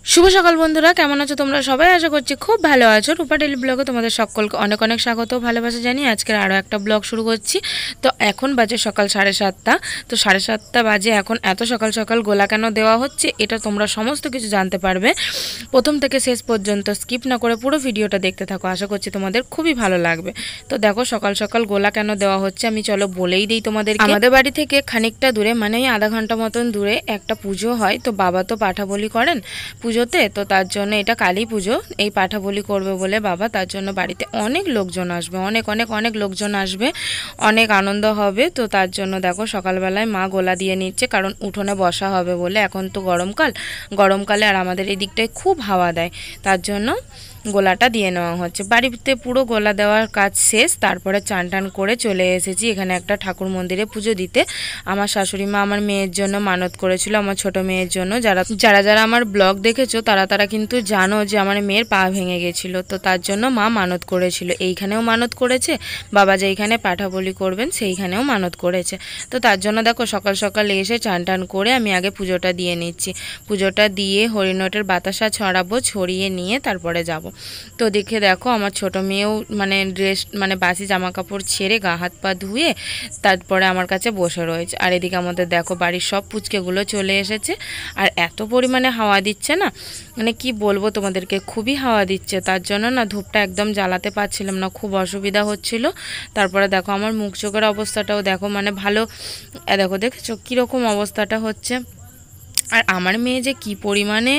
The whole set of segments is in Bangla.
শুভ সকাল বন্ধুরা, কেমন আছো তোমরা সবাই? আশা করছি খুব ভালো আছো। রূপা ডেলি ব্লগে তোমাদের সকলকে অনেক অনেক স্বাগত, ভালোবাসা জানিয়ে আজকের আরও একটা ব্লগ শুরু করছি। তো এখন বাজে সকাল 7:30। তো 7:30 বাজে। এখন এত সকাল সকাল গোলা কেন দেওয়া হচ্ছে এটা তোমরা সমস্ত কিছু জানতে পারবে। প্রথম থেকে শেষ পর্যন্ত স্কিপ না করে পুরো ভিডিওটা দেখতে থাকো, আশা করছি তোমাদের খুবই ভালো লাগবে। তো দেখো সকাল সকাল গোলা কেন দেওয়া হচ্ছে আমি চলো বলেই দিই তোমাদের। আমাদের বাড়ি থেকে খানিকটা দূরে, মানে আধা ঘন্টা মতন দূরে একটা পুজো হয়। তো বাবা তো পাঠা বলি করেন পুজোতে, তো তার জন্য এটা কালী পুজো, এই পাঠা বলি করবে বলে বাবা, তার জন্য বাড়িতে অনেক লোকজন আসবে, অনেক অনেক অনেক লোকজন আসবে, অনেক আনন্দ হবে। তো তার জন্য দেখো সকালবেলায় মা গোলা দিয়ে নিচ্ছে, কারণ উঠোনে বসা হবে বলে। এখন তো গরমকালে আর আমাদের এই দিকটায় খুব হাওয়া দেয়, তার জন্য গোলাটা দিয়ে নেওয়া হচ্ছে। বাড়িতে পুরো গোলা দেওয়ার কাজ শেষ, তারপরে চান টান করে চলে এসেছি এখানে একটা ঠাকুর মন্দিরে পুজো দিতে। আমার শাশুড়ি মা আমার মেয়ের জন্য মানত করেছিল, আমার ছোট মেয়ের জন্য। যারা যারা আমার ব্লগ দেখেছো তারা কিন্তু জানো যে আমার মেয়ের পা ভেঙে গেছিল, তো তার জন্য মা মানত করেছিল। এইখানেও মানত করেছে, বাবা যেইখানে পাঠা বলি করবেন সেইখানেও মানত করেছে। তো তার জন্য দেখো সকাল সকাল এসে চান টান করে আমি আগে পুজোটা দিয়ে নিচ্ছি। পুজোটা দিয়ে হরিণটের বাতাসা ছড়াবো, ছড়িয়ে নিয়ে তারপরে যাব। তো দেখে দেখো আমার ছোট মেয়েও মানে ড্রেস মানে বাসি জামা কাপড় ছেড়ে গা হাত পা ধুয়ে তারপরে আমার কাছে বসে রয়েছে। আর এদিকে আমাদের দেখো বাড়ির সব পুচকেগুলো চলে এসেছে। আর এত পরিমাণে হাওয়া দিচ্ছে না, মানে কি বলবো তোমাদেরকে, খুবই হাওয়া দিচ্ছে। তার জন্য না ধূপটা একদম জ্বালাতে পারছিলাম না, খুব অসুবিধা হচ্ছিল। তারপরে দেখো আমার মুখ চোখের অবস্থাটাও দেখো, মানে ভালো দেখো দেখেছো কীরকম অবস্থাটা হচ্ছে। আর আমার মেয়ে যে কি পরিমাণে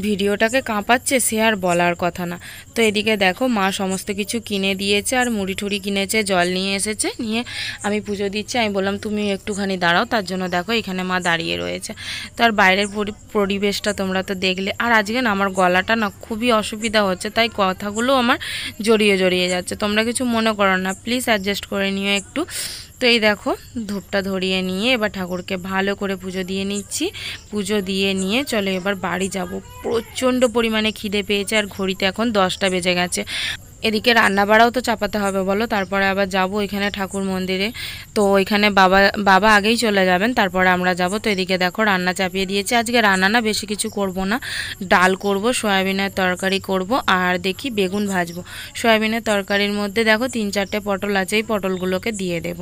ভিডিওটাকে কাঁপাচ্ছে সে আর বলার কথা না। তো এদিকে দেখো মা সমস্ত কিছু কিনে দিয়েছে, আর মুড়ি ঠুড়ি কিনেছে, জল নিয়ে এসেছে, নিয়ে আমি পুজো দিচ্ছি। আমি বললাম তুমি একটুখানি দাঁড়াও, তার জন্য দেখো এখানে মা দাঁড়িয়ে রয়েছে। তো আর বাইরের পরিবেশটা তোমরা তো দেখলে। আর আজকে না আমার গলাটা না খুবই অসুবিধা হচ্ছে, তাই কথাগুলো আমার জড়িয়ে জড়িয়ে যাচ্ছে। তোমরা কিছু মনে করো না, প্লিজ অ্যাডজাস্ট করে নিও একটু। তো এই দেখো ধূপটা ধরিয়ে নিয়ে এবার ঠাকুরকে ভালো করে পুজো দিয়ে নিচ্ছি। পুজো দিয়ে নিয়ে চলো এবার বাড়ি যাব। প্রচণ্ড পরিমাণে খিদে পেয়েছে, আর ঘড়িতে এখন 10টা বেজে গেছে। এদিকে রান্না বাড়াও তো চাপাতে হবে বলো, তারপরে আবার যাব এখানে ঠাকুর মন্দিরে। তো এখানে বাবা আগেই চলে যাবেন, তারপরে আমরা যাব। তো এদিকে দেখো রান্না চাপিয়ে দিয়েছি। আজকে রান্না না বেশি কিছু করব না, ডাল করব, সয়াবিনের তরকারি করব, আর দেখি বেগুন ভাজবো। সয়াবিনের তরকারির মধ্যে দেখো 3-4টে পটল আছে, এই পটলগুলোকে দিয়ে দেব।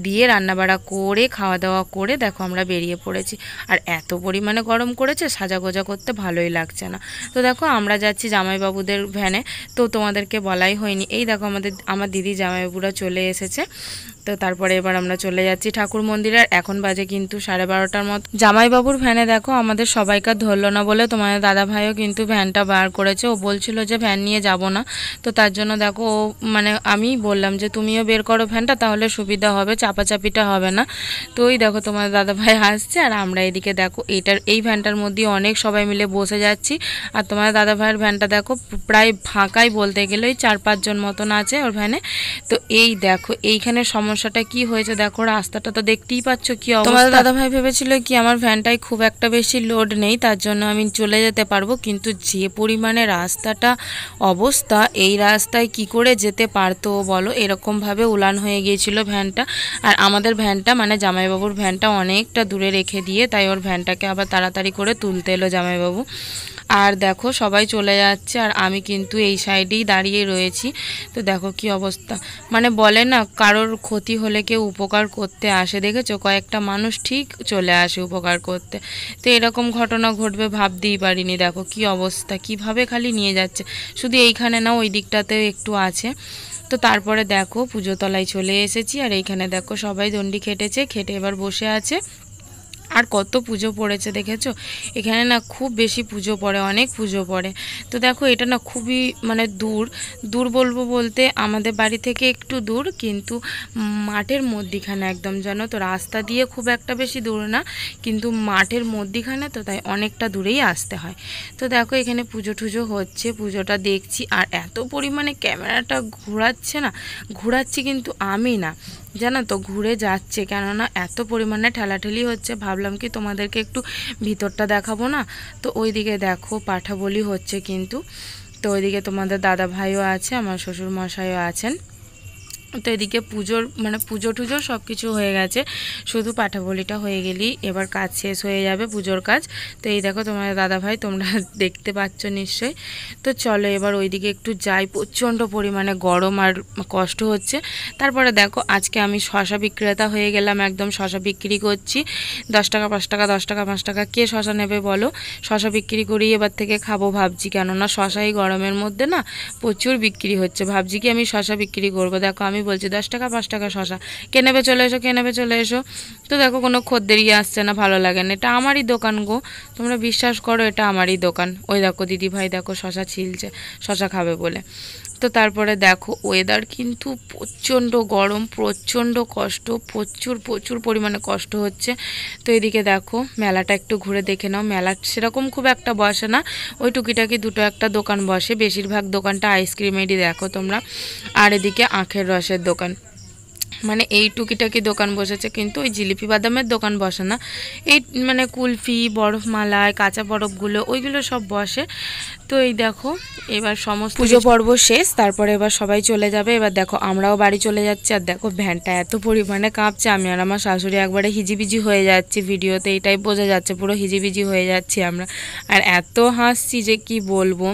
দিয়ে রান্নাবাড়া করে খাওয়া দাওয়া করে দেখো আমরা বেরিয়ে পড়েছি। আর এত পরিমাণে গরম করেছে, সাজাগোজা করতে ভালোই লাগছে না। তো দেখো আমরা যাচ্ছি জামাইবাবুদের ভ্যানে। তো তোমাদেরকে বলাই হয়নি, এই দেখো আমার দিদি জামাইবাবুরা চলে এসেছে। তো তারপরে এবার আমরা চলে যাচ্ছি ঠাকুর মন্দিরে। আর এখন বাজে কিন্তু 12:30টার মতো। জামাইবাবুর ভ্যানে দেখো আমাদের সবাইকার ধরলো না বলে তোমাদের দাদা ভাইও কিন্তু ভ্যানটা বার করেছে। ও বলছিল যে ভ্যান নিয়ে যাব না, তো তার জন্য দেখো ও মানে আমি বললাম যে তুমিও বের করো ভ্যানটা, তাহলে সুবিধা হবে, চাপাচাপিটা হবে না। তো ওই দেখো তোমাদের দাদা ভাই আসছে, আর আমরা এদিকে দেখো এই ভ্যানটার মধ্যে অনেক সবাই মিলে বসে যাচ্ছি। আর তোমাদের দাদা ভাইয়ের ভ্যানটা দেখো প্রায় ফাঁকাই বলতে গেলে, ওই 4-5 জন মতন আছে ওর ভ্যানে। তো এই দেখো এইখানে সমস্যাটা কি হয়েছে দেখো, রাস্তাটা তো দেখতেই পাচ্ছ কি অবস্থা। তোমাদের দাদা ভাই ভেবেছিল কি আমার ভ্যানটায় খুব একটা বেশি লোড নেই, তার জন্য আমি চলে যেতে পারবো, কিন্তু যে পরিমাণে রাস্তাটা অবস্থা, এই রাস্তায় কি করে যেতে পারতো বলো, এরকমভাবে উলান হয়ে গিয়েছিল ভ্যানটা। আর আমাদের ভ্যানটা মানে জামাইবাবুর ভ্যানটা অনেকটা দূরে রেখে দিয়ে, তাই ওর ভ্যানটাকে আবার তাড়াতাড়ি করে তুলতে এলো জামাইবাবু। আর দেখো সবাই চলে যাচ্ছে, আর আমি কিন্তু এই সাইডেই দাঁড়িয়ে রয়েছি। তো দেখো কি অবস্থা, মানে বলে না কারোর ক্ষতি হলে কেউ উপকার করতে আসে, দেখেছো কয়েকটা মানুষ ঠিক চলে আসে উপকার করতে। তো এরকম ঘটনা ঘটবে ভাবতেই পারিনি। দেখো কি অবস্থা, কিভাবে খালি নিয়ে যাচ্ছে, শুধু এইখানে না ওই দিকটাতেও একটু আছে। তো তারপরে দেখো পুজোতলায় চলে এসেছি, আর এইখানে দেখো সবাই দণ্ডি খেটে এবার বসে আছে। আর কত পুজো পড়েছে দেখেছো, এখানে না খুব বেশি পুজো পড়ে, অনেক পুজো পড়ে। তো দেখো এটা না খুবই মানে দূর বলবো বলতে আমাদের বাড়ি থেকে একটু দূর, কিন্তু মাঠের মধ্যিখানে একদম, জানো তো রাস্তা দিয়ে খুব একটা বেশি দূর না, কিন্তু মাঠের মধ্যিখানে, তো তাই অনেকটা দূরেই আসতে হয়। তো দেখো এখানে পুজো টুজো হচ্ছে, পুজোটা দেখছি। আর এত পরিমাণে ক্যামেরাটা ঘোরাচ্ছি কিন্তু আমি না, জানো তো ঘুরে যাচ্ছে, কেননা এত পরিমাণে ঠেলাঠেলি হচ্ছে। ভাবলাম কি তোমাদেরকে একটু ভিতরটা দেখাবো না। তো ওইদিকে দেখো পাঠা বলি হচ্ছে কিন্তু। তো ওইদিকে তোমাদের দাদা ভাইও আছে, আমার শ্বশুর মশাইও আছেন। তো এদিকে পুজোর মানে পুজো টুজো সব কিছু হয়ে গেছে, শুধু পাঠা বলিটা হয়ে গেলেই এবার কাজ শেষ হয়ে যাবে, পুজোর কাজ। তো এই দেখো তোমার দাদাভাই, তোমরা দেখতে পাচ্ছ নিশ্চয়ই। তো চলো এবার ওইদিকে একটু যাই, প্রচণ্ড পরিমাণে গরম আর কষ্ট হচ্ছে। তারপরে দেখো আজকে আমি শশা বিক্রেতা হয়ে গেলাম, একদম শশা বিক্রি করছি। 10 টাকা 5 টাকা, 10 টাকা 5 টাকা, কে শশা নেবে বলো? শশা বিক্রি করি এবার থেকে খাবো ভাবছি, কেননা শশা এই গরমের মধ্যে না প্রচুর বিক্রি হচ্ছে। ভাবছি কি আমি শশা বিক্রি করবো। দেখো আমি বলছি 10 টাকা 5 টাকা শশা, কে নেবে চলে এসো, কে নেবে চলে এসো। তো দেখো কোনো খদ্দেরই আসছে না, ভালো লাগে না। এটা আমারই দোকান গো, তোমরা বিশ্বাস করো, এটা আমারই দোকান। ওই দেখো দিদি ভাই দেখো শশা ছিলছে, শশা খাবে বলে। তো তারপরে দেখো ওয়েদার কিন্তু প্রচণ্ড গরম, প্রচণ্ড কষ্ট, প্রচুর প্রচুর পরিমাণে কষ্ট হচ্ছে। তো এদিকে দেখো মেলাটা একটু ঘুরে দেখে নাও। মেলা সেরকম খুব একটা বসে না, ওই টুকিটাকি দুটো একটা দোকান বসে, বেশিরভাগ দোকানটা আইসক্রিমেরই দেখো তোমরা। আর এদিকে আখের রসের দোকান, মানে এই টুকিটাকি দোকান বসেছে, কিন্তু ওই জিলিপি বাদামের দোকান বসে না। এই মানে কুলফি, বরফ মালাই, কাঁচা বরফগুলো ওইগুলো সব বসে। তো এই দেখো এবার সমস্ত পুজো পর্ব শেষ, তারপরে এবার সবাই চলে যাবে। এবার দেখো আমরাও বাড়ি চলে যাচ্ছি। আর দেখো ভ্যানটা এত পরিমাণে কাঁপছে, আমি আর আমার শাশুড়ি একবারে হিজিবিজি হয়ে যাচ্ছি, ভিডিওতে এটাই বোঝা যাচ্ছে, পুরো হিজিবিজি হয়ে যাচ্ছি আমরা। আর এত হাসছি যে কি বলবো।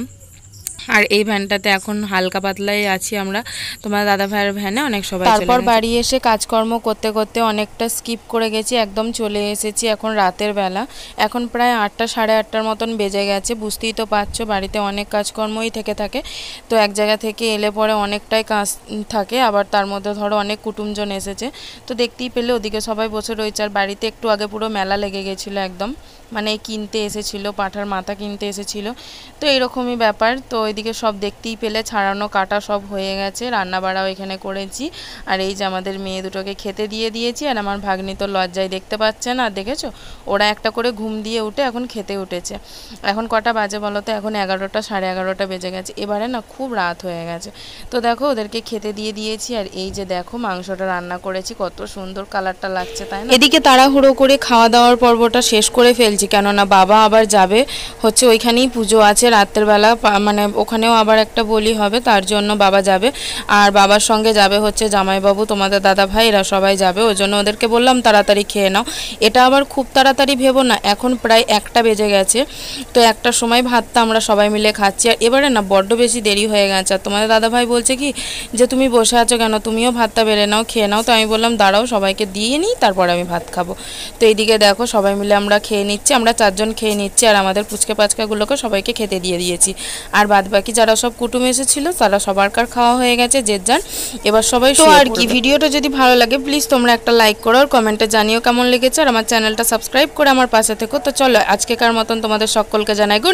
আর এই ভ্যানটাতে এখন হালকা পাতলাই আছি আমরা, তোমার দাদা ভাইয়ের ভ্যানে অনেক সবাই। তারপর বাড়ি এসে কাজকর্ম করতে করতে অনেকটা স্কিপ করে গেছি, একদম চলে এসেছি এখন রাতের বেলা। এখন প্রায় 8টা 8:30টার মতন বেজে গেছে। বুঝতেই তো পারছো বাড়িতে অনেক কাজকর্মই থেকে থাকে। তো এক জায়গা থেকে এলে পরে অনেকটাই কাজ থাকে, আবার তার মধ্যে ধরো অনেক কুটুমজন এসেছে। তো দেখতেই পেলে ওদিকে সবাই বসে রয়েছে। আর বাড়িতে একটু আগে পুরো মেলা লেগে গেছিলো একদম, মানে কিনতে এসেছিলো, পাঁঠার মাথা কিনতে এসেছিলো। তো এইরকমই ব্যাপার। তো ওইদিকে সব দেখতেই পেলে ছাড়ানো কাটা সব হয়ে গেছে, রান্না বাড়াও এখানে করেছি। আর এই যে আমাদের মেয়ে দুটোকে খেতে দিয়ে দিয়েছি। আর আমার ভাগ্নি তো লজ্জায় দেখতে পাচ্ছে না, দেখেছো? ওরা একটা করে ঘুম দিয়ে উঠে এখন খেতে উঠেছে। এখন কটা বাজে বলো তো? এখন 11টা 11:30 বেজে গেছে। এবারে না খুব রাত হয়ে গেছে। তো দেখো ওদেরকে খেতে দিয়ে দিয়েছি। আর এই যে দেখো মাংসটা রান্না করেছি, কত সুন্দর কালারটা লাগছে, তাই না? এদিকে তাড়াহুড়ো করে খাওয়া দাওয়ার পর্বটা শেষ করে ফেলছি, কেননা বাবা আবার যাবে হচ্ছে, ওইখানেই পুজো আছে রাতের বেলা, মানে ওখানেও আবার একটা বলি হবে, তার জন্য বাবা যাবে। আর বাবার সঙ্গে যাবে হচ্ছে জামাইবাবু, তোমাদের দাদা ভাই, এরা সবাই যাবে। ওই জন্য ওদেরকে বললাম তাড়াতাড়ি খেয়ে নাও। এটা আবার খুব তাড়াতাড়ি ভেবো না, এখন প্রায় 1টা বেজে গেছে। তো 1টার সময় ভাতটা আমরা সবাই মিলে খাচ্ছি। আর এবারে না বড্ড বেশি দেরি হয়ে গেছে। আর তোমাদের দাদা ভাই বলছে কি যে তুমি বসে আছো কেন, তুমিও ভাতটা বেড়ে নাও, খেয়ে নাও। তো আমি বললাম দাঁড়াও সবাইকে দিয়ে নিই, তারপরে আমি ভাত খাবো। তো এইদিকে দেখো সবাই মিলে আমরা খেয়ে নিচ্ছি, আমরা 4 জন খেয়ে নিচ্ছি। আর আমাদের পুচকে পাচকাগুলোকে সবাইকে খেতে দিয়ে দিয়েছি। আর বাদ বাকি যারা সব কুটুম এসেছিল তারা সবারকার খাওয়া হয়ে গেছে, যে যার। এবার সবাই তো আর কি, ভিডিওটা যদি ভালো লাগে প্লিজ তোমরা একটা লাইক করো, আর কমেন্টে জানিও কেমন লেগেছে। আর আমার চ্যানেলটা সাবস্ক্রাইব করে আমার পাশে থেকো। তো চলো আজকেকার মতন তোমাদের সকলকে জানাই গুড।